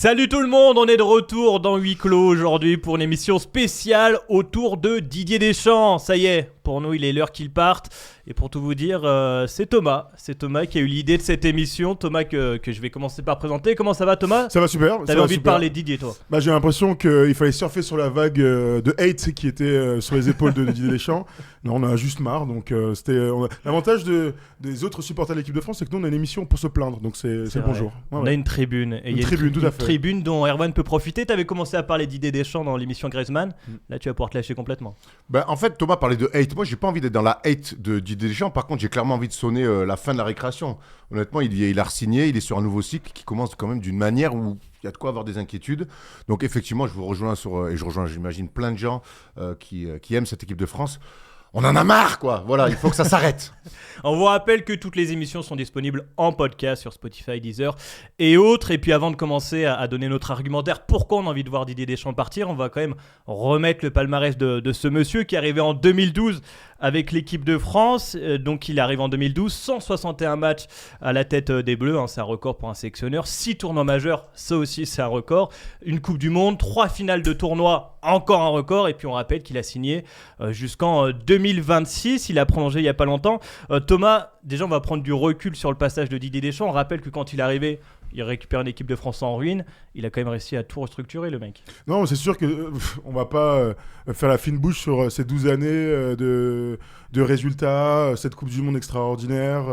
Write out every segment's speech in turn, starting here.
Salut tout le monde, on est de retour dans Huis Clos aujourd'hui pour une émission spéciale autour de Didier Deschamps. Ça y est, pour nous il est l'heure qu'il parte. Et pour tout vous dire, c'est Thomas qui a eu l'idée de cette émission. Thomas que je vais commencer par présenter. Comment ça va Thomas ? Ça va super. T'avais envie de parler de Didier toi ? J'ai l'impression qu'il fallait surfer sur la vague de hate qui était sur les épaules de Didier Deschamps. Non, on en a juste marre. Donc l'avantage des autres supporters de l'équipe de France, c'est que nous on a une émission pour se plaindre. Donc c'est le bonjour. Ouais, on a une tribune. Et tout à fait. Tribune dont Erwan peut profiter. T'avais commencé à parler de Didier Deschamps dans l'émission Griezmann. Là tu vas pouvoir te lâcher complètement. En fait Thomas parlait de hate. Moi j'ai pas envie d'être dans la hate de Didier Deschamps. Par contre j'ai clairement envie de sonner la fin de la récréation. Honnêtement il a re-signé, il est sur un nouveau cycle qui commence quand même d'une manière où il y a de quoi avoir des inquiétudes. Donc effectivement je vous rejoins et je rejoins j'imagine plein de gens qui aiment cette équipe de France. On en a marre, quoi. Voilà, il faut que ça s'arrête. On vous rappelle que toutes les émissions sont disponibles en podcast sur Spotify, Deezer et autres. Et puis avant de commencer à donner notre argumentaire, pourquoi on a envie de voir Didier Deschamps partir, on va quand même remettre le palmarès de ce monsieur qui est arrivé en 2012 avec l'équipe de France. Donc il arrive en 2012, 161 matchs à la tête des Bleus. C'est un record pour un sélectionneur. 6 tournois majeurs, ça aussi c'est un record. Une Coupe du Monde, 3 finales de tournois, encore un record. Et puis on rappelle qu'il a signé jusqu'en 2026. Il a prolongé il n'y a pas longtemps. Thomas, déjà on va prendre du recul sur le passage de Didier Deschamps. On rappelle que quand il est arrivé, il récupère une équipe de France en ruine. Il a quand même réussi à tout restructurer, le mec. Non, c'est sûr qu'on va pas faire la fine bouche sur ces 12 années de résultats, cette Coupe du Monde extraordinaire,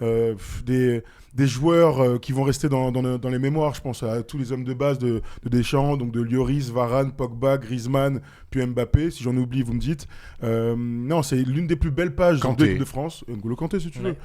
des joueurs qui vont rester dans les mémoires. Je pense à tous les hommes de base de Deschamps, donc de Lloris, Varane, Pogba, Griezmann, puis Mbappé. Si j'en oublie, vous me dites. Non, c'est l'une des plus belles pages de l'équipe de France. N'Golo Kanté, si tu veux.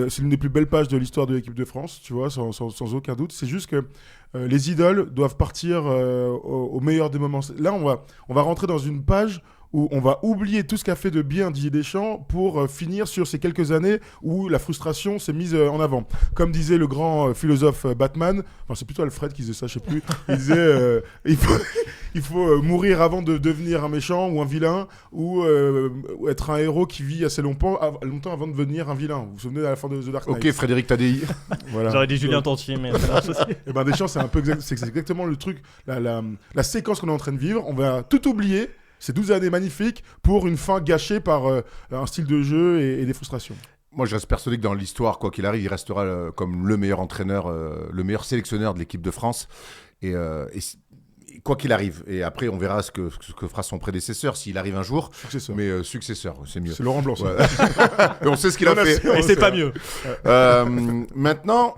C'est l'une des plus belles pages de l'histoire de l'équipe de France, tu vois, sans aucun doute. C'est juste que les idoles doivent partir au meilleur des moments. Là, on va rentrer dans une page où on va oublier tout ce qu'a fait de bien Didier Deschamps pour finir sur ces quelques années où la frustration s'est mise en avant. Comme disait le grand philosophe Batman, enfin c'est plutôt Alfred qui disait ça, je sais plus, il disait il faut mourir avant de devenir un méchant ou un vilain ou être un héros qui vit assez longtemps avant de devenir un vilain. Vous vous souvenez à la fin de The Dark Knight ? Ok, Frédéric Tadei. Voilà. J'aurais dit Julien Tantier, mais ça marche aussi. Et Deschamps, c'est exactement le truc, la séquence qu'on est en train de vivre. On va tout oublier. Ces 12 années magnifiques pour une fin gâchée par un style de jeu et des frustrations. Moi, je reste persuadé que dans l'histoire, quoi qu'il arrive, il restera comme le meilleur entraîneur, le meilleur sélectionneur de l'équipe de France. Et quoi qu'il arrive. Et après, on verra ce que fera son prédécesseur s'il arrive un jour. Successeur. Mais successeur, c'est mieux. C'est Laurent Blanc. Ouais. Et on sait ce qu'il a fait. Et c'est pas mieux. Maintenant...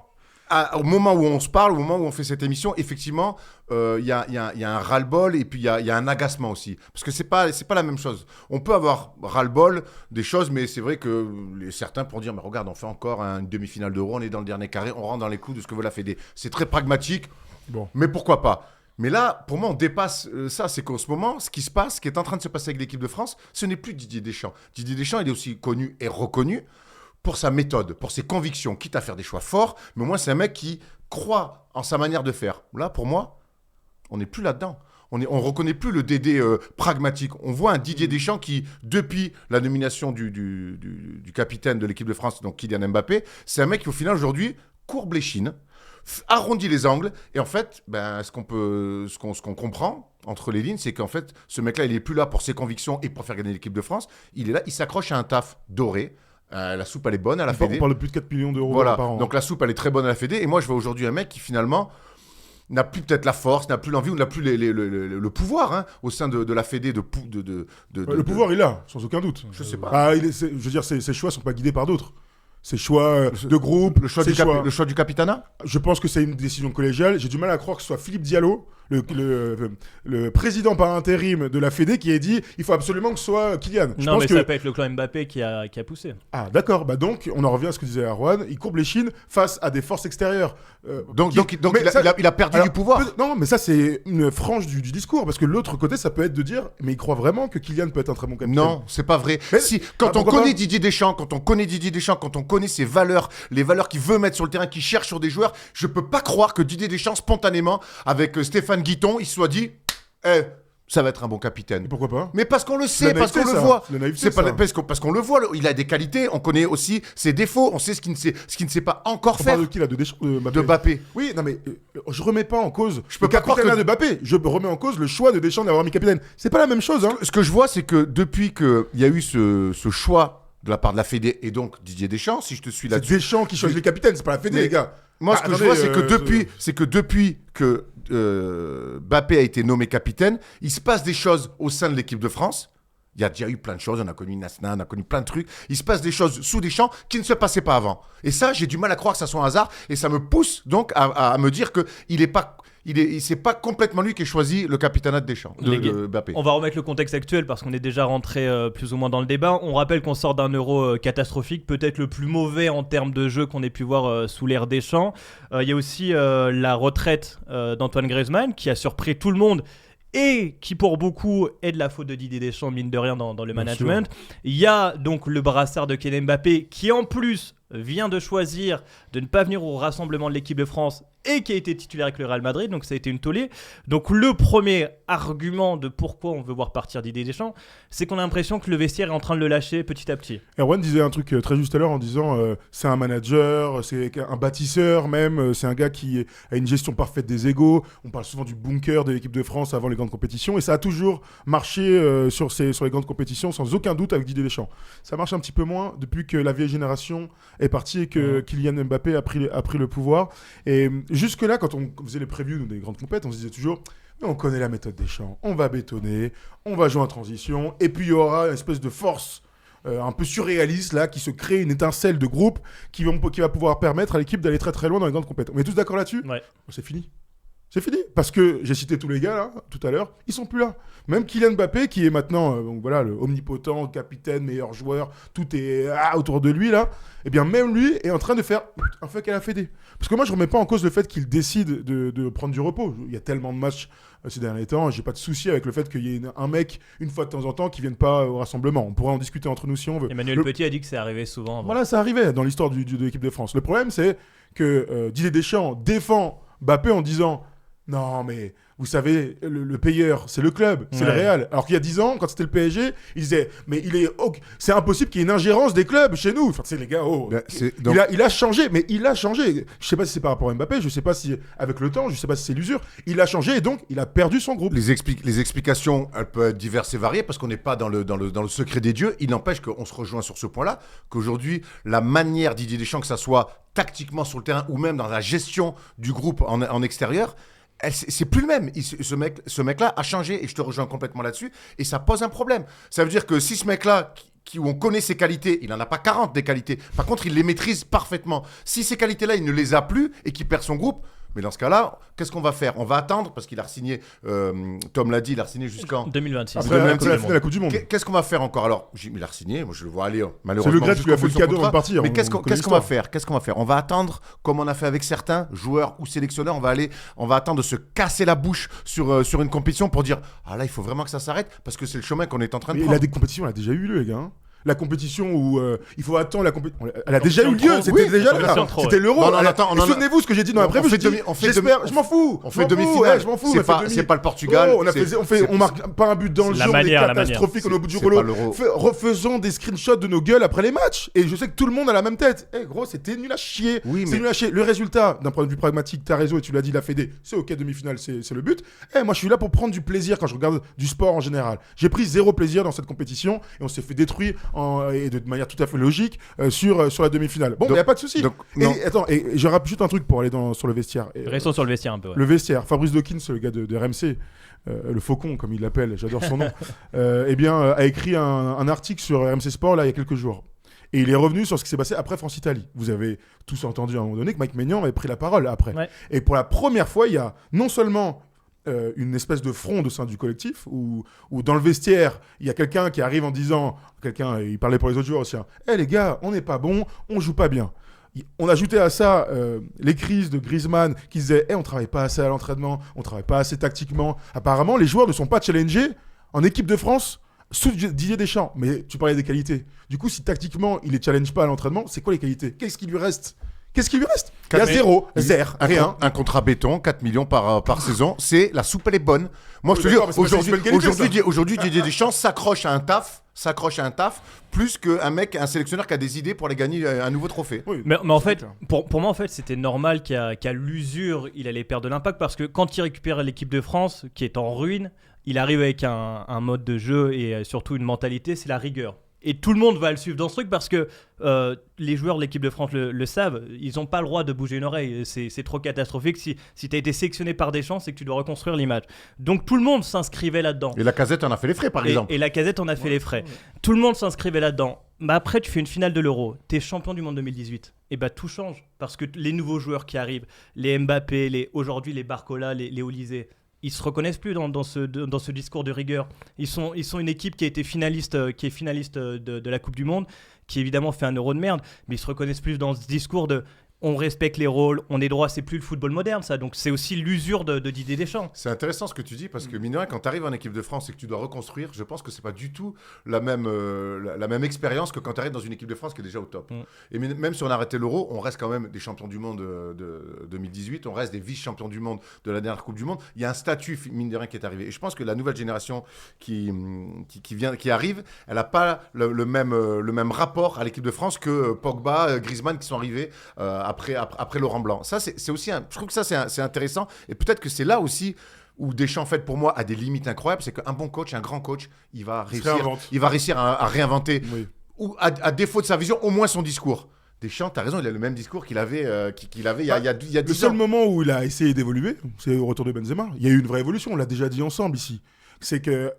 au moment où on se parle, au moment où on fait cette émission, effectivement, il y a un ras-le-bol et puis il y a un agacement aussi. Parce que c'est pas la même chose. On peut avoir ras-le-bol des choses, mais c'est vrai que certains pourront dire, mais regarde, on fait encore une demi-finale d'Euro, on est dans le dernier carré, on rentre dans les clous de ce que veut la Fédé. C'est très pragmatique, mais pourquoi pas ? Mais là, pour moi, on dépasse ça. C'est qu'en ce moment, ce qui se passe, ce qui est en train de se passer avec l'équipe de France, ce n'est plus Didier Deschamps. Didier Deschamps, il est aussi connu et reconnu pour sa méthode, pour ses convictions, quitte à faire des choix forts, mais au moins c'est un mec qui croit en sa manière de faire. Là, pour moi, on n'est plus là-dedans. On reconnaît plus le Dédé pragmatique. On voit un Didier Deschamps qui, depuis la nomination du capitaine de l'équipe de France, donc Kylian Mbappé, c'est un mec qui au final aujourd'hui courbe les chines, arrondit les angles, et en fait, ce qu'on comprend entre les lignes, c'est qu'en fait, ce mec-là, il n'est plus là pour ses convictions et pour faire gagner l'équipe de France. Il est là, il s'accroche à un taf doré. La soupe, elle est bonne à la Fédé. On parle de plus de 4 millions d'euros par an. Donc la soupe, elle est très bonne à la Fédé. Et moi, je vois aujourd'hui un mec qui, finalement, n'a plus peut-être la force, n'a plus l'envie ou n'a plus le pouvoir au sein de la Fédé. Le pouvoir, il a, sans aucun doute. Je sais pas. Je veux dire, ses choix ne sont pas guidés par d'autres. Ses choix de groupe, le choix du capitanat. Je pense que c'est une décision collégiale. J'ai du mal à croire que ce soit Philippe Diallo, le président par intérim de la Fédé, qui ait dit il faut absolument que ce soit Kylian. Non, mais ça peut être le clan Mbappé qui a poussé. Ah, d'accord. Donc, on en revient à ce que disait Erwan. Il courbe les chines face à des forces extérieures. Donc il a perdu du pouvoir. Non, mais ça, c'est une frange du discours. Parce que l'autre côté, ça peut être de dire mais il croit vraiment que Kylian peut être un très bon capitaine. Non, c'est pas vrai. Mais, quand on connaît Didier Deschamps, quand on connaît ses valeurs, les valeurs qu'il veut mettre sur le terrain, qu'il cherche sur des joueurs, je peux pas croire que Didier Deschamps, spontanément, avec Stéphane Guiton, il se soit dit ça va être un bon capitaine. Et pourquoi pas? Mais parce qu'on le C'est sait, la parce qu'on naïveté, le ça. voit. C'est la naïveté, C'est pas ça. parce qu'on le voit. Il a des qualités. On connaît aussi ses défauts. On sait ce qu'il ne sait pas encore On faire. parle de qui là? De Deschamps, de Mbappé. De Mbappé. Oui, non mais je remets pas en cause Je peux le pas croire capitaine que- de Mbappé. Je remets en cause le choix de Deschamps d'avoir mis capitaine. C'est pas la même chose, hein. Ce que je vois, c'est que depuis qu'il y a eu ce choix de la part de la Fédé et donc Didier Deschamps, si je te suis C'est là-dessus. Deschamps qui choisit les capitaines, c'est pas la Fédé, Mais- les gars. Moi, ce Ah, que je attendez, vois, c'est que depuis que Mbappé a été nommé capitaine, il se passe des choses au sein de l'équipe de France. Il y a déjà eu plein de choses, on a connu Nasna, on a connu plein de trucs. Il se passe des choses sous Deschamps qui ne se passaient pas avant. Et ça, j'ai du mal à croire que ça soit un hasard. Et ça me pousse donc à me dire que c'est pas complètement lui qui a choisi le capitana de Deschamps, Les gars, de Mbappé. On va remettre le contexte actuel parce qu'on est déjà rentré plus ou moins dans le débat. On rappelle qu'on sort d'un Euro catastrophique, peut-être le plus mauvais en termes de jeu qu'on ait pu voir sous l'ère Deschamps. Il y a aussi la retraite d'Antoine Griezmann qui a surpris tout le monde et qui pour beaucoup est de la faute de Didier Deschamps, mine de rien, dans le Bien management. Il y a donc le brassard de Kylian Mbappé qui en plus vient de choisir de ne pas venir au rassemblement de l'équipe de France et qui a été titulaire avec le Real Madrid, donc ça a été une tollée. Donc le premier argument de pourquoi on veut voir partir Didier Deschamps, c'est qu'on a l'impression que le vestiaire est en train de le lâcher petit à petit. Erwan disait un truc très juste à l'heure en disant c'est un manager, c'est un bâtisseur même, c'est un gars qui a une gestion parfaite des égos. On parle souvent du bunker de l'équipe de France avant les grandes compétitions et ça a toujours marché sur les grandes compétitions sans aucun doute avec Didier Deschamps. Ça marche un petit peu moins depuis que la vieille génération est partie et que Kylian Mbappé a pris le pouvoir. Et jusque-là, quand on faisait les previews des grandes compétitions, on se disait toujours mais on connaît la méthode Deschamps, on va bétonner, on va jouer en transition et puis il y aura une espèce de force un peu surréaliste là qui se crée une étincelle de groupe qui va pouvoir permettre à l'équipe d'aller très très loin dans les grandes compétitions. On est tous d'accord là-dessus? Ouais. C'est fini. C'est fini. Parce que j'ai cité tous les gars là, tout à l'heure, ils sont plus là. Même Kylian Mbappé, qui est maintenant donc voilà, le omnipotent, capitaine, meilleur joueur, tout est autour de lui là, et bien même lui est en train de faire un fuck à la Fédé. Parce que moi je remets pas en cause le fait qu'il décide de prendre du repos. Il y a tellement de matchs ces derniers temps, j'ai pas de souci avec le fait qu'il y ait un mec, une fois de temps en temps, qui vienne pas au rassemblement. On pourrait en discuter entre nous si on veut. Emmanuel Petit a dit que c'est arrivé souvent avant. Voilà, ça arrivait dans l'histoire de l'équipe de France. Le problème, c'est que Didier Deschamps défend Mbappé en disant non, mais vous savez, le payeur, c'est le club, c'est le Ouais. Real. Alors qu'il y a 10 ans, quand c'était le PSG, il disait mais c'est impossible qu'il y ait une ingérence des clubs chez nous. Enfin, tu sais, les gars, il a changé, mais il a changé. Je sais pas si c'est par rapport à Mbappé, je sais pas si avec le temps, je sais pas si c'est l'usure. Il a changé et donc il a perdu son groupe. Les explications, elles peuvent être diverses et variées parce qu'on n'est pas dans le secret des dieux. Il n'empêche qu'on se rejoint sur ce point-là, qu'aujourd'hui, la manière Didier Deschamps, que ça soit tactiquement sur le terrain ou même dans la gestion du groupe en extérieur, c'est plus le même. Ce mec-là a changé et je te rejoins complètement là-dessus et ça pose un problème. Ça veut dire que si ce mec-là, où on connaît ses qualités, il n'en a pas 40 des qualités, par contre il les maîtrise parfaitement. Si ces qualités-là, il ne les a plus et qu'il perd son groupe, mais dans ce cas-là, qu'est-ce qu'on va faire? On va attendre parce qu'il a re-signé, Tom l'a dit, il a re-signé jusqu'en 2026. Après la finale de la Coupe du Monde. Qu'est-ce qu'on va faire encore? Alors, il a re-signé, moi je le vois aller C'est malheureusement. le Grec qui lui a fait jusqu'au le bout de cadeau son avant de contrat. partir. Mais on qu'est-ce connaît qu'on va l'histoire. faire? Qu'est-ce qu'on va faire? On va attendre, comme on a fait avec certains joueurs ou sélectionneurs, on va attendre de se casser la bouche sur une compétition pour dire ah là, il faut vraiment que ça s'arrête parce que c'est le chemin qu'on est en train de Mais prendre. la compétition, elle a déjà eu lieu, les gars. La compétition où il faut attendre la compétition. Elle a Compétition déjà eu de lieu. trop. C'était Oui, déjà compétition là. de trop, C'était l'Euro. Non, non, attends, Et souvenez-vous ce que j'ai dit dans la prévue. J'espère. Je m'en fous. On fait demi-finale. Je m'en fous. C'est pas le Portugal. On marque pas un but dans le jeu. On est catastrophique. On est au bout du rouleau. Refaisons des screenshots de nos gueules après les matchs. Et je sais que tout le monde a la même tête. Eh gros, c'était nul à chier. C'est nul à chier. Le résultat, d'un point de vue pragmatique, t'as raison et tu l'as dit, la Fédé, c'est ok, demi-finale, c'est le but. Eh, moi, je suis là pour prendre du plaisir quand je regarde du sport en général. J'ai pris zéro plaisir dans cette compétition et on s'est fait détruire et de manière tout à fait logique sur la demi-finale. Bon, il n'y a pas de souci. Et attends, et je rappe juste un truc pour aller sur le vestiaire. Restons sur le vestiaire un peu. Ouais. Le vestiaire. Fabrice Dawkins, le gars de RMC, le faucon comme il l'appelle, j'adore son nom, a écrit un article sur RMC Sport là il y a quelques jours. Et il est revenu sur ce qui s'est passé après France-Italie. Vous avez tous entendu à un moment donné que Mike Maignan avait pris la parole après. Ouais. Et pour la première fois, il y a non seulement une espèce de fronde au sein du collectif, où dans le vestiaire, il y a quelqu'un qui arrive en disant, il parlait pour les autres joueurs aussi, hey, les gars, on n'est pas bon, on joue pas bien. On ajoutait à ça les crises de Griezmann qui disaient on travaille pas assez à l'entraînement, on travaille pas assez tactiquement. Apparemment, les joueurs ne sont pas challengés en équipe de France sous Didier Deschamps. Mais tu parlais des qualités. Du coup, si tactiquement, il les challenge pas à l'entraînement, c'est quoi les qualités? Qu'est-ce qui lui reste? Qu'est-ce qui lui reste? Il y a 0, rien. Un contrat béton, 4 millions par saison. C'est la soupe, elle est bonne. Moi, je te dis, d'accord, mais c'est pas une qualité, aujourd'hui, Didier Deschamps s'accroche à un taf, plus qu'un sélectionneur qui a des idées pour aller gagner un nouveau trophée. Oui, Mais en fait, pour moi, en fait, c'était normal qu'à l'usure, il allait perdre de l'impact parce que quand il récupère l'équipe de France, qui est en ruine, il arrive avec un mode de jeu et surtout une mentalité, c'est la rigueur. Et tout le monde va le suivre dans ce truc parce que les joueurs de l'équipe de France le savent. Ils n'ont pas le droit de bouger une oreille. C'est trop catastrophique. Si tu as été sélectionné par Deschamps, c'est que tu dois reconstruire l'image. Donc tout le monde s'inscrivait là-dedans. Et Lacazette en a fait les frais, par exemple. Et Lacazette en a fait les frais. Tout le monde s'inscrivait là-dedans. Bah après, tu fais une finale de l'Euro. Tu es champion du monde 2018. Et bah tout change. Parce que les nouveaux joueurs qui arrivent, les Mbappé, aujourd'hui les Barcola, les Olysée, ils se reconnaissent plus dans ce discours de rigueur. Ils sont une équipe qui a été finaliste, de la Coupe du Monde, qui évidemment fait un Euro de merde, mais ils se reconnaissent plus dans ce discours de on respecte les rôles, on est droit, c'est plus le football moderne ça. Donc c'est aussi l'usure de Didier Deschamps. C'est intéressant ce que tu dis parce que mine de rien, quand tu arrives en équipe de France et que tu dois reconstruire, je pense que c'est pas du tout la même expérience que quand tu arrives dans une équipe de France qui est déjà au top. Et même si on a arrêté l'Euro, on reste quand même des champions du monde de 2018, on reste des vice-champions du monde de la dernière Coupe du Monde. Il y a un statut mine de rien qui est arrivé. Et je pense que la nouvelle génération qui arrive, elle n'a pas le même rapport à l'équipe de France que Pogba, Griezmann qui sont arrivés après Laurent Blanc. Ça, c'est aussi je trouve que ça, c'est intéressant. Et peut-être que c'est là aussi où Deschamps, en fait, pour moi, a des limites incroyables. C'est qu'un bon coach, un grand coach, il va réussir à réinventer. Oui. Ou à défaut de sa vision, au moins son discours. Deschamps, tu as raison, il a le même discours qu'il avait, il y a 10 ans. Le seul moment où il a essayé d'évoluer, c'est au retour de Benzema. Il y a eu une vraie évolution, on l'a déjà dit ensemble ici. C'est que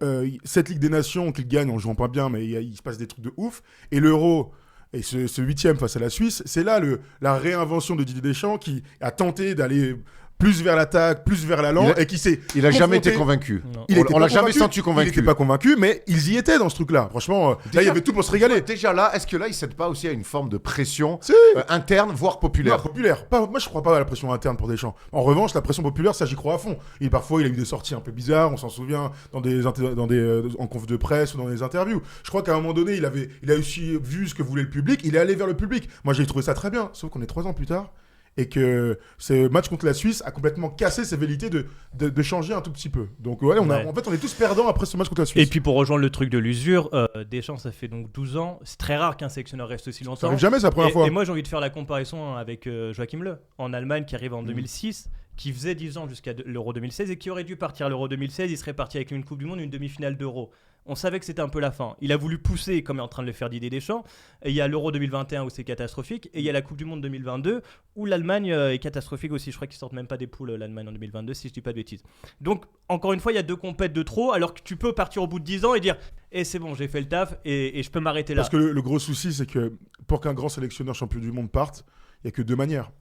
cette Ligue des Nations qu'il gagne en jouant pas bien, mais il se passe des trucs de ouf. Et l'Euro... Et ce 8e face à la Suisse, c'est là la réinvention de Didier Deschamps qui a tenté d'aller plus vers l'attaque, plus vers l'allant et qui s'est Il a jamais été convaincu. On l'a jamais senti convaincu. Il n'était pas convaincu, mais ils y étaient dans ce truc-là. Franchement, là, il y avait tout pour se régaler. Déjà là, est-ce que là, il cède pas aussi à une forme de pression interne, voire populaire? Non, populaire. Moi, je crois pas à la pression interne pour Deschamps. En revanche, la pression populaire, ça, j'y crois à fond. Parfois, il a eu des sorties un peu bizarres, on s'en souvient, en conf de presse ou dans des interviews. Je crois qu'à un moment donné, il a aussi vu ce que voulait le public, il est allé vers le public. Moi, j'ai trouvé ça très bien, sauf qu'on est 3 ans plus tard. Et que ce match contre la Suisse a complètement cassé ses velléités de changer un tout petit peu. Donc ouais, en fait, on est tous perdants après ce match contre la Suisse. Et puis pour rejoindre le truc de l'usure, Deschamps, ça fait donc 12 ans. C'est très rare qu'un sélectionneur reste aussi longtemps. Ça arrive jamais, c'est la première fois. Et moi, j'ai envie de faire la comparaison avec Joachim Löw, en Allemagne, qui arrive en 2006, qui faisait 10 ans jusqu'à l'Euro 2016 et qui aurait dû partir à l'Euro 2016. Il serait parti avec une Coupe du Monde, une demi-finale d'Euro. On savait que c'était un peu la fin. Il a voulu pousser, comme est en train de le faire Didier Deschamps. Et il y a l'Euro 2021 où c'est catastrophique. Et il y a la Coupe du Monde 2022 où l'Allemagne est catastrophique aussi. Je crois qu'ils sortent même pas des poules, l'Allemagne en 2022, si je dis pas de bêtises. Donc, encore une fois, il y a 2 compètes de trop, alors que tu peux partir au bout de 10 ans et dire c'est bon, j'ai fait le taf et je peux m'arrêter là. Parce que le gros souci, c'est que pour qu'un grand sélectionneur champion du monde parte, il n'y a que 2 manières.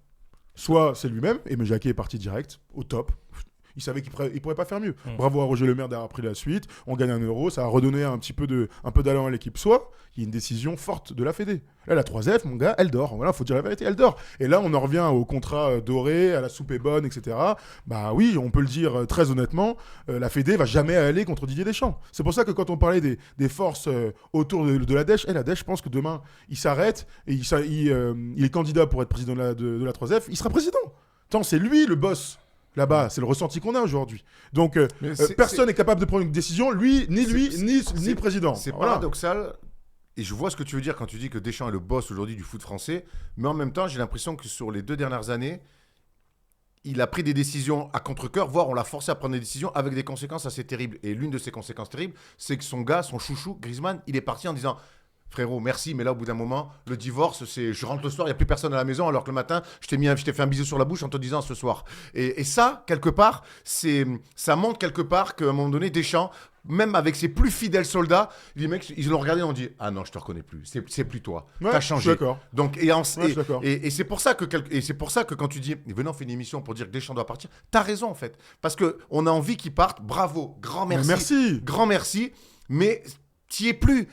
Soit c'est lui-même, et Jacquet est parti direct, au top. Il savait qu'il pourrait pas faire mieux. Bravo à Roger Le Maire d'avoir pris la suite. On gagne 1 euro, ça a redonné un peu d'allant à l'équipe. Soit il y a une décision forte de la Fédé. Là, la 3F, mon gars, elle dort. Voilà, faut dire la vérité, elle dort. Et là, on en revient au contrat doré, à la soupe est bonne, etc. Bah oui, on peut le dire très honnêtement, la Fédé va jamais aller contre Didier Deschamps. C'est pour ça que quand on parlait des forces autour de la Dèche, la Dèche, je pense que demain, il s'arrête et il est candidat pour être président de la 3F. Il sera président. Tant c'est lui le boss. Là-bas, c'est le ressenti qu'on a aujourd'hui. Donc, personne n'est capable de prendre une décision, ni le président. C'est paradoxal. Et je vois ce que tu veux dire quand tu dis que Deschamps est le boss aujourd'hui du foot français. Mais en même temps, j'ai l'impression que sur les 2 dernières années, il a pris des décisions à contre-cœur, voire on l'a forcé à prendre des décisions avec des conséquences assez terribles. Et l'une de ces conséquences terribles, c'est que son chouchou, Griezmann, il est parti en disant... Frérot, merci, mais là, au bout d'un moment, le divorce, c'est je rentre le soir, il n'y a plus personne à la maison, alors que le matin, je t'ai fait un bisou sur la bouche en te disant ce soir. Et ça, quelque part, ça montre quelque part qu'à un moment donné, Deschamps, même avec ses plus fidèles soldats, les mecs, ils l'ont regardé et ont dit « Ah non, je te reconnais plus, c'est plus toi, t'as changé. » Je suis d'accord. Donc, et c'est pour ça que quand tu dis « Venez, on fait une émission pour dire que Deschamps doit partir », t'as raison en fait. Parce qu'on a envie qu'il parte, bravo, grand merci. Grand merci, mais... Tu es plus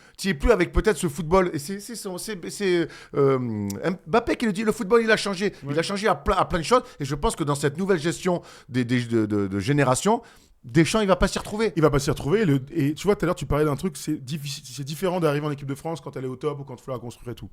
avec peut-être ce football. Et c'est Mbappé qui le dit, le football, il a changé. Oui. Il a changé à plein de choses. Et je pense que dans cette nouvelle gestion de génération, Deschamps, il va pas s'y retrouver. Il va pas s'y retrouver. Et tu vois, tout à l'heure, tu parlais d'un truc, c'est différent d'arriver en équipe de France quand elle est au top ou quand il faut la construire et tout.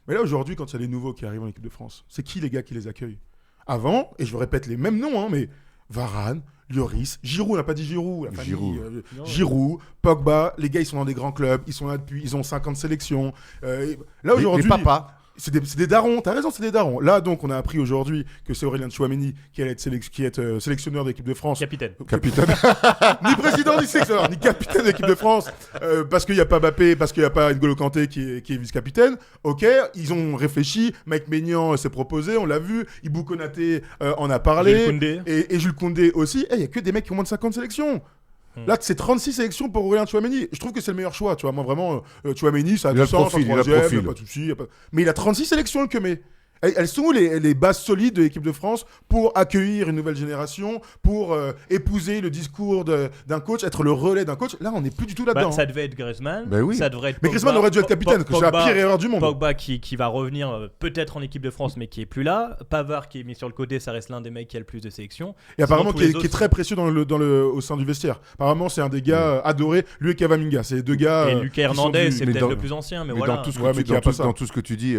Mais là, aujourd'hui, quand il y a les nouveaux qui arrivent en équipe de France, c'est qui les gars qui les accueillent? Avant, et je répète les mêmes noms, hein, mais Varane, Lloris, Giroud, on n'a pas dit Giroud, la famille, Giroud, Pogba, les gars, ils sont dans des grands clubs, ils sont là depuis, ils ont 50 sélections. Là, aujourd'hui. Les papas. C'est des darons, t'as raison, c'est des darons. Là, donc, on a appris aujourd'hui que c'est Aurélien Tchouaméni qui allait être, sélectionneur de l'équipe de France. Capitaine. Ni président, ni sélectionneur, ni capitaine de l'équipe de France. Parce qu'il n'y a pas Mbappé, parce qu'il n'y a pas N'Golo Kanté qui est vice-capitaine. Ok, ils ont réfléchi. Mike Maignan s'est proposé, on l'a vu. Ibou Konaté en a parlé. Jules Koundé. Et Jules Koundé aussi. Il n'y a que des mecs qui ont moins de 50 sélections. Là, c'est 36 sélections pour Aurélien Tchouaméni. Je trouve que c'est le meilleur choix. Tu vois, moi, vraiment, Tchouaméni, ça a du sens. Il a le profil. Pas de souci. Mais il a 36 sélections, le Kemé. Elles sont où les bases solides de l'équipe de France pour accueillir une nouvelle génération, pour épouser le discours d'un coach, être le relais d'un coach? Là, on n'est plus du tout là-dedans. Ça devait être Griezmann. Oui. Ça devrait être mais Griezmann aurait dû être capitaine, que c'est la pire erreur du monde. Pogba qui va revenir peut-être en équipe de France, mais qui est plus là. Pavard qui est mis sur le côté, ça reste l'un des mecs qui a le plus de sélections. Et apparemment qui est très précieux au sein du vestiaire. Apparemment, c'est un des gars adorés. Lui et Cavaminga, c'est les deux gars. Et Lucas Hernandez, c'est peut-être le plus ancien, mais voilà. Dans tout ce que tu dis,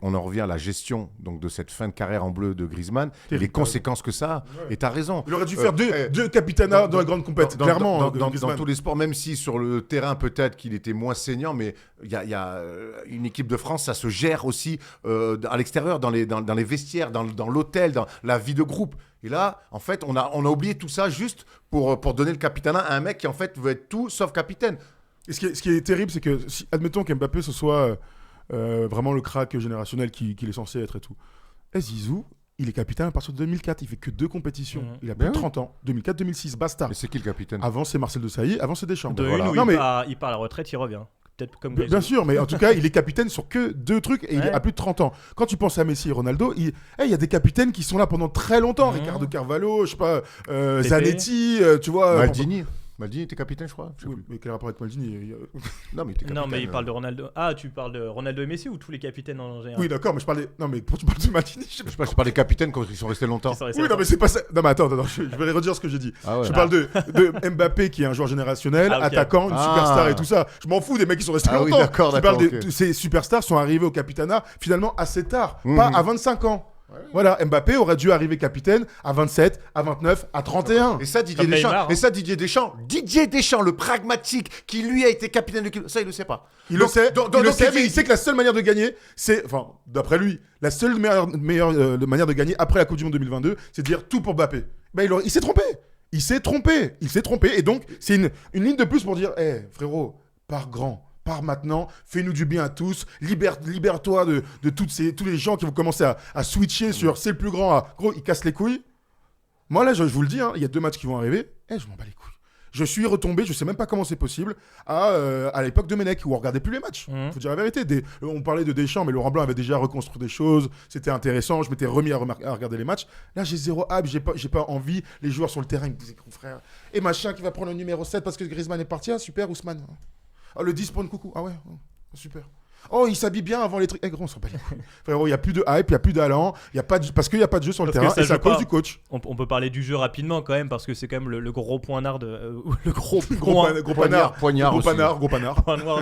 on en revient à la gestion donc de cette fin de carrière en bleu de Griezmann, et les conséquences que ça a. Et t'as raison. Il aurait dû faire deux capitanats dans la grande compétition, clairement. Dans tous les sports, même si sur le terrain peut-être qu'il était moins saignant, mais il y a une équipe de France, ça se gère aussi à l'extérieur, dans les vestiaires, dans l'hôtel, dans la vie de groupe. Et là, en fait, on a oublié tout ça juste pour donner le capitanat à un mec qui en fait veut être tout sauf capitaine. Et ce qui est terrible, c'est que admettons qu'Mbappé ce soit vraiment le crack générationnel qu'il est censé être et tout. Zizou, il est capitaine à partir de 2004. Il fait que 2 compétitions. Il a plus de 30 ans. 2004-2006, basta. Mais c'est qui le capitaine? Avant, c'est Marcel Desailly. Avant, c'est Deschamps. Il part à la retraite, il revient. Peut-être comme bien sûr, mais en tout cas, il est capitaine sur que 2 trucs et il a plus de 30 ans. Quand tu penses à Messi et Ronaldo, il y a des capitaines qui sont là pendant très longtemps. Ricardo Carvalho, je sais pas, Zanetti, tu vois. Maldini était capitaine, je crois. Oui, mais quel rapport avec Maldini? Non, mais il était capitaine. Non, mais il parle de Ronaldo. Ah, tu parles de Ronaldo et Messi ou tous les capitaines en général? Oui, d'accord, mais je parlais. Non, mais pour tu parles de Maldini, je parle des capitaines quand ils sont restés longtemps. Non, mais c'est pas ça. Non, mais attends, je vais redire ce que j'ai dit. Je parle de Mbappé qui est un joueur générationnel, attaquant, une superstar et tout ça. Je m'en fous des mecs qui sont restés longtemps. Oui, d'accord. Ces superstars sont arrivés au capitanat finalement assez tard, pas à 25 ans. Voilà, Mbappé aurait dû arriver capitaine à 27, à 29, à 31. Et ça, Didier Deschamps, le pragmatique, qui lui a été capitaine de l'équipe, ça, il le sait pas. Il le sait, mais il sait que la seule manière de gagner, c'est, enfin, d'après lui, la seule meilleure manière de gagner après la Coupe du Monde 2022, c'est de dire tout pour Mbappé. Ben, il s'est trompé. Il s'est trompé. Et donc, c'est une ligne de plus pour dire, frérot, pars grand. Pars maintenant, fais-nous du bien à tous, libère-toi de tous les gens qui vont commencer à switcher sur c'est le plus grand, gros, ils cassent les couilles. Moi là, je vous le dis, il y a 2 matchs qui vont arriver, je m'en bats les couilles. Je suis retombé, je sais même pas comment c'est possible, à l'époque de Menech, où on regardait plus les matchs. Faut dire la vérité. On parlait de Deschamps, mais Laurent Blanc avait déjà reconstruit des choses, c'était intéressant, je m'étais remis à regarder les matchs. Là, j'ai zéro hype, j'ai pas envie, les joueurs sur le terrain, ils me disaient, frère, et machin qui va prendre le numéro 7 parce que Griezmann est parti, super, Ousmane. Ah, le 10 pour une coucou. Ah ouais, super. Oh, il s'habille bien avant les trucs. Gros, on s'en bat les couilles. Frérot, il n'y a plus de hype, il n'y a plus d'allant, parce qu'il n'y a pas de jeu sur le terrain, et c'est à cause du coach. On peut parler du jeu rapidement quand même, parce que c'est quand même le gros poignard le gros noir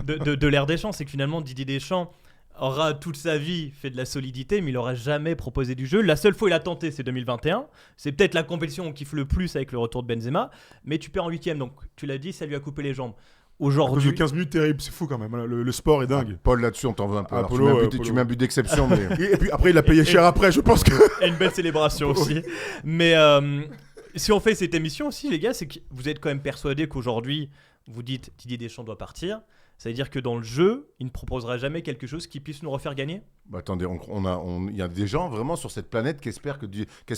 de l'ère Deschamps. C'est que finalement, Didier Deschamps aura toute sa vie fait de la solidité, mais il n'aura jamais proposé du jeu. La seule fois où il a tenté, c'est 2021. C'est peut-être la compétition où on kiffe le plus avec le retour de Benzema, mais tu perds en 8ème, donc tu l'as dit, ça lui a coupé les jambes. Aujourd'hui, 15 minutes terrible, c'est fou quand même. Le sport est dingue. Paul, là-dessus, on t'en veut un peu. Tu mets un but d'exception. Mais... et puis après, il a payé cher après, je pense que. Et une belle célébration aussi. Mais si on fait cette émission aussi, les gars, c'est que vous êtes quand même persuadés qu'aujourd'hui, vous dites Didier Deschamps doit partir. Ça veut dire que dans le jeu, il ne proposera jamais quelque chose qui puisse nous refaire gagner? Attendez, il y a des gens vraiment sur cette planète qui espèrent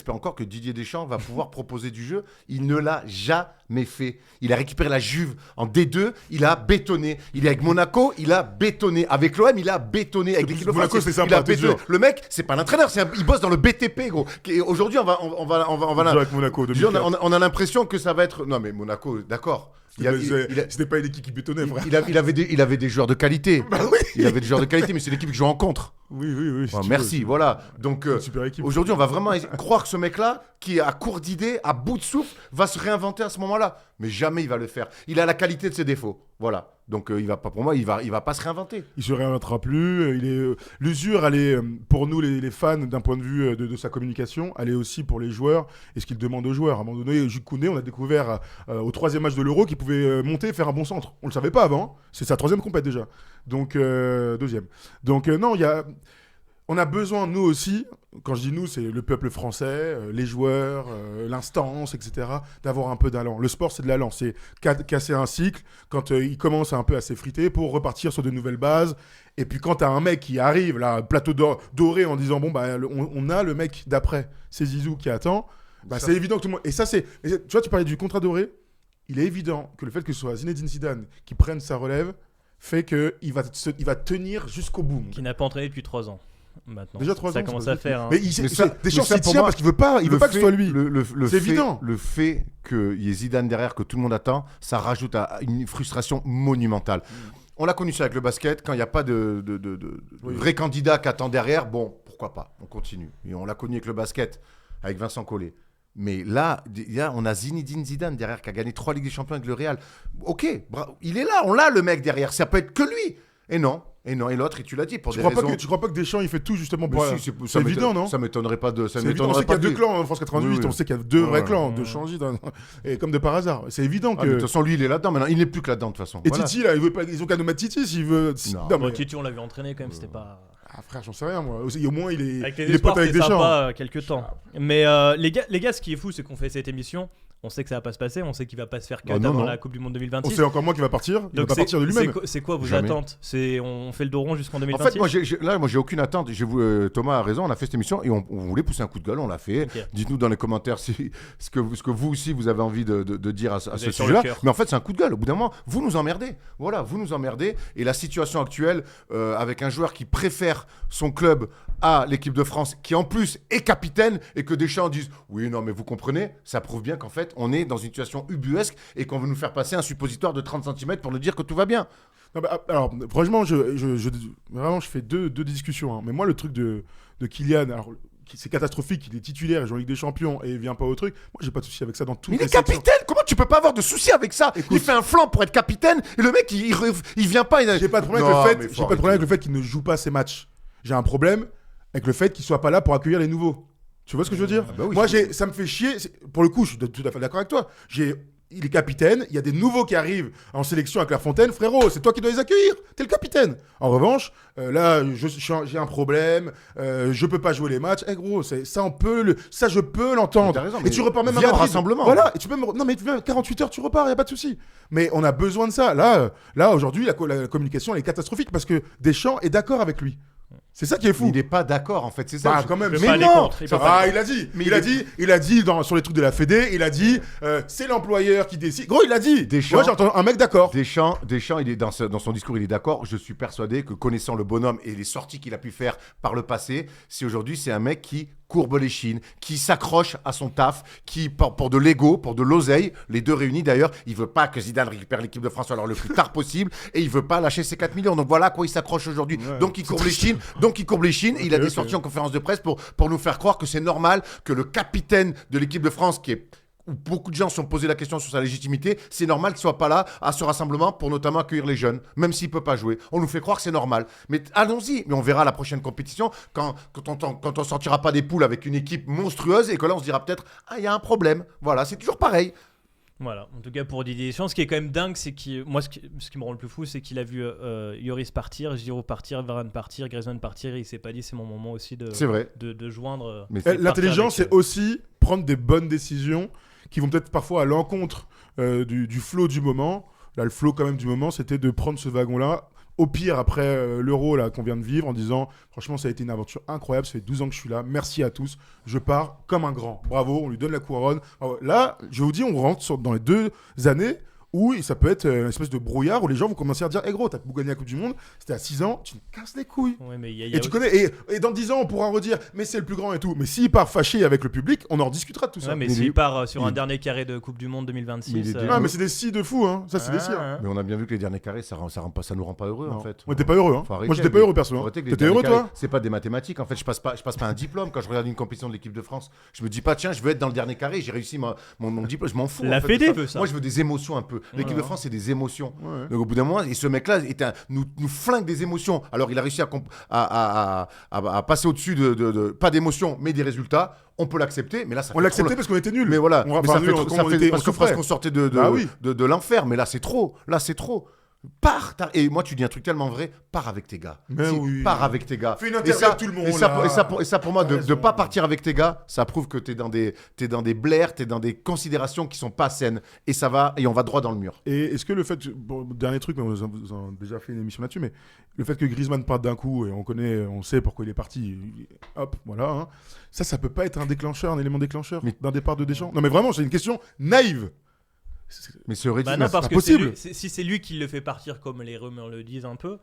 encore que Didier Deschamps va pouvoir proposer du jeu. Il ne l'a jamais fait. Il a récupéré la Juve en D2, il a bétonné. Il est avec Monaco, il a bétonné. Avec l'OM, il a bétonné. Avec l'équipe de France, Monaco, c'est sympa, le mec, c'est pas l'entraîneur, il bosse dans le BTP, gros. Et aujourd'hui, on va avec Monaco, on a l'impression que ça va être. Non, mais Monaco, d'accord. C'était pas une équipe qui bétonnait, frère. Il avait des joueurs de qualité. Bah oui. Il avait des joueurs de qualité, mais c'est l'équipe qui joue en contre. Oui. Merci, voilà. Donc super équipe. aujourd'hui, on va vraiment croire que ce mec-là, qui, à court d'idées, à bout de souffle, va se réinventer à ce moment-là. Mais jamais il va le faire. Il a la qualité de ses défauts. Voilà. Donc, il va pas, pour moi, il va pas se réinventer. Il se réinventera plus. L'usure, elle est, pour nous, les fans, d'un point de vue de sa communication, elle est aussi pour les joueurs et ce qu'il demande aux joueurs. À un moment donné, Jules Koundé, on a découvert au 3e match de l'Euro qu'il pouvait monter et faire un bon centre. On le savait pas avant. C'est sa 3e compète déjà. Donc, 2e. Donc, non, on a besoin, nous aussi, quand je dis nous, c'est le peuple français, les joueurs, l'instance, etc., d'avoir un peu d'allant. Le sport, c'est de l'allant. C'est casser un cycle quand il commence un peu à s'effriter pour repartir sur de nouvelles bases. Et puis quand tu as un mec qui arrive, là, plateau doré, en disant, bon, bah, on a le mec d'après, c'est Zizou qui attend, bah, c'est évident que tout le monde... Et ça, tu vois, tu parlais du contrat doré. Il est évident que le fait que ce soit Zinedine Zidane qui prenne sa relève fait qu'il va tenir jusqu'au bout. Qui n'a pas entraîné depuis 3 ans. Maintenant. Déjà 3 ans, ça commence à faire. Hein. Mais Deschamps s'y tient parce qu'il veut pas que ce soit lui. C'est évident. Le fait qu'il y ait Zidane derrière, que tout le monde attend, ça rajoute à une frustration monumentale. On l'a connu ça avec le basket, quand il n'y a pas de vrai candidat qui attend derrière, bon, pourquoi pas, on continue. Et on l'a connu avec le basket, avec Vincent Collet. Mais là, on a Zinedine Zidane derrière qui a gagné 3 Ligues des Champions avec le Real. Ok, il est là, on l'a le mec derrière, ça peut être que lui. Et non, et l'autre, et tu l'as dit, pour des raisons... Tu crois pas que Deschamps, il fait tout justement pour... Si, c'est évident, non? Ça m'étonnerait pas de... C'est évident, on sait qu'il y a 2 clans en France 98, on sait qu'il y a 2 vrais clans, de Changy, et comme de par hasard. C'est évident que... De toute façon, lui, il est là-dedans, maintenant, il n'est plus que là-dedans, de toute façon. Et Titi, là, ils ont qu'à nous mettre Titi s'il veut... Non, Titi, on l'a vu entraîner quand même, c'était pas... Ah frère, j'en sais rien moi. Au moins, il est avec pote avec Deschamps. Sympa, quelques temps. Mais les gars, ce qui est fou, c'est qu'on fait cette émission... On sait que ça va pas se passer, on sait qu'il va pas se faire cut avant la Coupe du Monde 2026. On sait encore moins qu'il va partir. Il va pas partir de lui-même. C'est quoi vos attentes? On fait le dos rond jusqu'en 2026? En fait, moi j'ai aucune attente. Thomas a raison, on a fait cette émission et on voulait pousser un coup de gueule, on l'a fait. Okay. Dites-nous dans les commentaires ce que vous aussi vous avez envie de dire à ce sujet-là. Mais en fait, c'est un coup de gueule. Au bout d'un moment, vous nous emmerdez. Voilà, vous nous emmerdez. Et la situation actuelle, avec un joueur qui préfère son club à l'équipe de France, qui en plus est capitaine, et que Deschamps dise oui, non, mais vous comprenez, ça prouve bien qu'en fait, on est dans une situation ubuesque et qu'on veut nous faire passer un suppositoire de 30 cm pour nous dire que tout va bien. Non, bah, alors, franchement, vraiment, je fais deux discussions. Hein. Mais moi, le truc de Kylian, alors, c'est catastrophique, il est titulaire, il joue en Ligue des Champions et il vient pas au truc. Moi, j'ai pas de souci avec ça dans tout. Mais il est capitaine, comment tu peux pas avoir de souci avec ça? Écoute, il fait un flanc pour être capitaine et le mec, il vient pas. J'ai pas de problème avec le fait qu'il ne joue pas ses matchs. J'ai un problème avec le fait qu'il soit pas là pour accueillir les nouveaux. Tu vois ce que je veux dire? Bah oui, moi, ça me fait chier. Pour le coup, je suis tout à fait d'accord avec toi. Il est capitaine, il y a des nouveaux qui arrivent en sélection à Clairefontaine. Frérot, c'est toi qui dois les accueillir. T'es le capitaine. En revanche, là, j'ai un problème. Je peux pas jouer les matchs. Gros, ça, je peux l'entendre. Raison, et tu repars même à un rassemblement. Voilà. Et tu peux non, mais 48 heures, tu repars, y a pas de souci. Mais on a besoin de ça. Là aujourd'hui, la communication, elle est catastrophique parce que Deschamps est d'accord avec lui. C'est ça qui est fou. Il n'est pas d'accord en fait, c'est ça. Quand même. Mais non. Il a dit. Il a dit sur les trucs de la Fédé, il a dit c'est l'employeur qui décide. Gros, il a dit. Moi, j'entends un mec d'accord. Deschamps, il est dans son discours, il est d'accord. Je suis persuadé que connaissant le bonhomme et les sorties qu'il a pu faire par le passé, aujourd'hui c'est un mec qui courbe les chines, qui s'accroche à son taf, qui pour de l'ego, pour de l'oseille, les deux réunis d'ailleurs, il veut pas que Zidane récupère l'équipe de France alors le plus tard possible et il veut pas lâcher ses 4 millions. Donc voilà à quoi il s'accroche aujourd'hui. Ouais, donc il courbe les chines. Et il a des sorties en conférence de presse pour nous faire croire que c'est normal que le capitaine de l'équipe de France où beaucoup de gens se sont posé la question sur sa légitimité, c'est normal qu'il soit pas là à ce rassemblement pour notamment accueillir les jeunes, même s'il peut pas jouer. On nous fait croire que c'est normal. Mais allons-y, mais on verra la prochaine compétition quand on sortira pas des poules avec une équipe monstrueuse et que là on se dira peut-être il y a un problème. Voilà, c'est toujours pareil. Voilà, en tout cas pour Didier Deschamps, ce qui est quand même dingue, c'est que moi ce qui me rend le plus fou, c'est qu'il a vu Lloris partir, Giroud partir, Varane partir, Griezmann partir, et il s'est pas dit c'est mon moment aussi de joindre. Mais l'intelligence, c'est aussi prendre des bonnes décisions qui vont peut-être parfois à l'encontre du flow du moment. Là, le flow quand même du moment, c'était de prendre ce wagon-là. Au pire, après l'Euro là, qu'on vient de vivre, en disant franchement, ça a été une aventure incroyable, ça fait 12 ans que je suis là, merci à tous, je pars comme un grand. Bravo, on lui donne la couronne. Alors, là, je vous dis, on rentre dans les 2 années ou ça peut être une espèce de brouillard où les gens vont commencer à dire hey gros, t'as gagné la Coupe du Monde, c'était à 6 ans, tu me casses les couilles. Ouais, mais Et tu connais, et dans 10 ans, on pourra redire mais c'est le plus grand et tout. Mais s'il part fâché avec le public, on en discutera de tout ça. Ouais, mais Mais s'il il- part sur un il- dernier carré de Coupe du Monde 2026. Mais il est Ah, mais c'est des si de fou, hein. Ça, c'est des si. Hein. Mais on a bien vu que les derniers carrés, ça nous rend pas heureux, Non. en fait. Moi, t'es pas heureux, hein. Faut arrêter Moi, j'étais avec pas les- heureux, perso. faut Hein. arrêter avec les T'étais heureux, derniers toi carrés. C'est pas des mathématiques. En fait, je passe pas un diplôme quand je regarde une compétition de l'équipe de France. Je me dis pas, tiens, je veux être dans le dernier carré, j'ai réussi mon diplôme, je m'en fous. La en fait, Fédé de ça. veut ça. Moi, je veux des émotions un peu. L'équipe Ouais. de France, c'est des émotions. Ouais. Donc, au bout d'un moment, et ce mec-là nous flingue des émotions. Alors, il a réussi à passer au-dessus de pas d'émotions, mais des résultats. On peut l'accepter, mais là, ça On fait l'acceptait trop- parce qu'on était nuls. Mais voilà, On mais ça fait trop- comme ça on fait- était- parce on que souffrait. qu'on sortait Bah oui. de l'enfer. Mais là, c'est trop. Là, c'est trop. Pars. Et moi, tu dis un truc tellement vrai. Pars avec tes gars. Mais oui. Pars avec tes gars. Fais une Et interview ça, avec tout le monde, et ça, là. et ça, pour moi, T'as de raison. pas partir avec tes gars, ça prouve que t'es dans des blaires, t'es dans des considérations qui sont pas saines. Et ça va, et on va droit dans le mur. Et est-ce que le fait, bon, dernier truc, mais on a déjà fait une émission là-dessus, mais le fait que Griezmann parte d'un coup et on sait pourquoi il est parti, hop, voilà, hein, ça peut pas être un déclencheur, un élément déclencheur Mais- d'un départ de Deschamps. Non mais vraiment, c'est une question naïve. Mais c'est Bah ridicule. non, parce c'est que impossible. si c'est lui qui le fait partir, comme les rumeurs le disent un peu,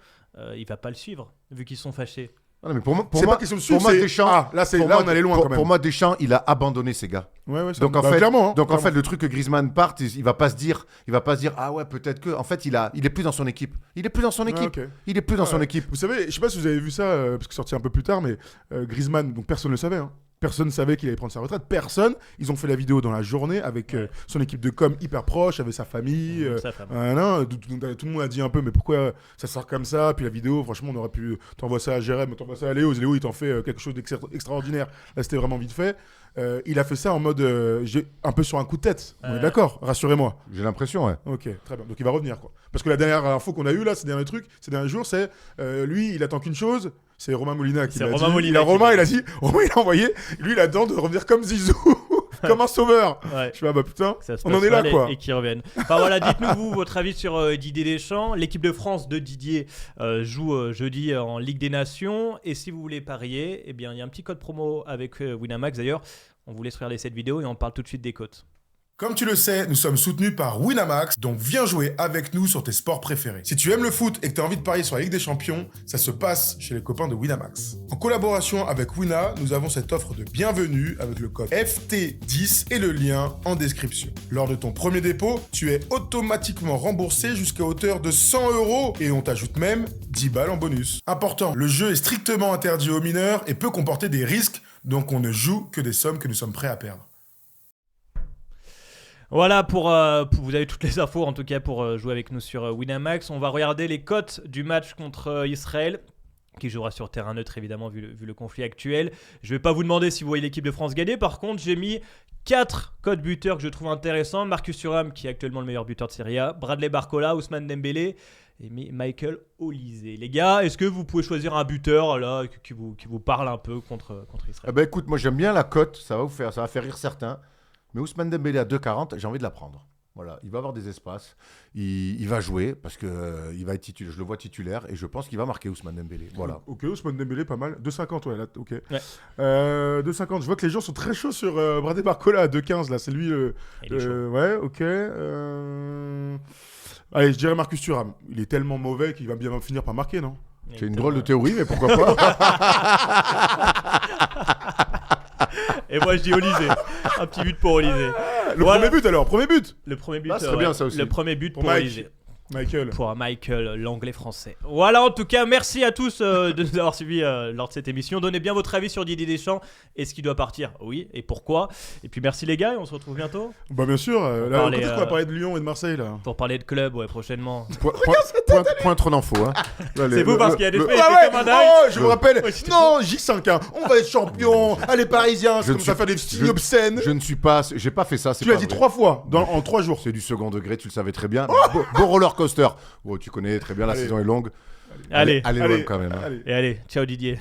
il va pas le suivre, vu qu'ils sont fâchés. Ah non, mais pour C'est moi, pas question de pour suivre, moi, c'est- Deschamps. Ah, là, pour là, moi, on allait loin pour- quand même. Pour moi, Deschamps, il a abandonné ses gars. Ouais, ça- Donc en bah, fait, clairement, hein, donc en clairement. fait, le truc que Griezmann parte, il va pas se dire ah ouais peut-être que. En fait, il est plus dans son équipe. Il est plus dans son équipe. ok. Il est plus dans son Ouais. équipe. Vous savez, je sais pas si vous avez vu ça, parce que c'est sorti un peu plus tard, mais Griezmann, donc personne ne le savait. Hein. Personne ne savait qu'il allait prendre sa retraite. Personne. Ils ont fait la vidéo dans la journée avec son équipe de com hyper proche, avec sa famille. Sa femme. Tout le monde a dit un peu, mais pourquoi ça sort comme ça? Puis la vidéo, franchement, on aurait pu. T'envoies ça à Jérém, t'envoies ça à Léo. Léo, il t'en fait quelque chose d'extraordinaire. Là, c'était vraiment vite fait. Il a fait ça en mode un peu sur un coup de tête. On est d'accord, rassurez-moi. J'ai l'impression, ouais. Ok, très bien. Donc il va revenir, quoi. Parce que la dernière info qu'on a eue là, ces derniers trucs, ces derniers jours, c'est lui, il attend qu'une chose. C'est Romain Molina qui C'est l'a Romain dit. Molina qui Romain, l'a il a dit. Romain, il a envoyé. Lui, il attend de revenir comme Zizou, comme un sauveur. Ouais. Je fais bah putain, Ça se on passe en est là, mal quoi. et qu'ils reviennent. Enfin voilà, dites-nous vous votre avis sur Didier Deschamps. L'équipe de France de Didier joue jeudi en Ligue des Nations. Et si vous voulez parier, eh bien il y a un petit code promo avec Winamax. D'ailleurs, on vous laisse regarder cette vidéo et on parle tout de suite des cotes. Comme tu le sais, nous sommes soutenus par Winamax, donc viens jouer avec nous sur tes sports préférés. Si tu aimes le foot et que tu as envie de parier sur la Ligue des Champions, ça se passe chez les copains de Winamax. En collaboration avec Wina, nous avons cette offre de bienvenue avec le code FT10 et le lien en description. Lors de ton premier dépôt, tu es automatiquement remboursé jusqu'à hauteur de 100 € et on t'ajoute même 10 balles en bonus. Important, le jeu est strictement interdit aux mineurs et peut comporter des risques, donc on ne joue que des sommes que nous sommes prêts à perdre. Voilà pour vous avez toutes les infos en tout cas pour jouer avec nous sur Winamax. On va regarder les cotes du match contre Israël, qui jouera sur terrain neutre évidemment vu le conflit actuel. Je vais pas vous demander si vous voyez l'équipe de France gagner. Par contre, j'ai mis 4 codes buteurs que je trouve intéressants. Marcus Thuram, qui est actuellement le meilleur buteur de Serie A, Bradley Barcola, Ousmane Dembélé et Michael Olise. Les gars, est-ce que vous pouvez choisir un buteur là qui vous parle un peu contre Israël? Eh ben écoute, moi j'aime bien la cote, ça va faire rire certains. Mais Ousmane Dembélé à 2,40, j'ai envie de la prendre. Voilà, il va avoir des espaces, il va jouer parce que il va être titulaire. Je le vois titulaire et je pense qu'il va marquer Ousmane Dembélé. Voilà. Ok, Ousmane Dembélé, pas mal. 2,50, ouais, là, ok. Ouais. 2,50, je vois que les gens sont très chauds sur Bradley Barcola à 2,15, là, c'est lui. Il est chaud. Ouais, ok. Allez, je dirais Marcus Thuram. Il est tellement mauvais qu'il va bien finir par marquer, non? C'est une drôle de théorie, mais pourquoi pas. Et moi je dis Olise. Un petit but pour Olise. Le Voilà. premier but alors, premier but. Le premier but, Ah, ce serait bien, ça aussi. Le premier but Pour pour Mike. Olise. Michael. Pour Michael, l'anglais français. Voilà, en tout cas, merci à tous de nous avoir suivis lors de cette émission. Donnez bien votre avis sur Didier Deschamps. Est-ce qu'il doit partir? Oui, et pourquoi? Et puis merci les gars, et on se retrouve bientôt Bah bien sûr, là, parler, quand est-ce qu'on va parler de Lyon et de Marseille, là? pour parler de club, ouais, prochainement. Point trop d'infos. Hein. Là, C'est vous parce qu'il y a des faits, Ah il ouais, était comme un dingue. oh, je me rappelle. Ouais, c'était Non, J5, hein. On va être champion. Allez, Parisiens, c'est Je comme ne ça suis- faire des signes je- obscènes. J'ai pas fait ça. C'est Tu l'as pas dit vrai. 3 fois en 3 jours. C'est du second degré, tu le savais très bien. Beau roller coaster. Oh, tu connais très bien, la Allez. saison est longue. Allez, Allez, loin quand même. Hein. Allez. et allez, ciao Didier.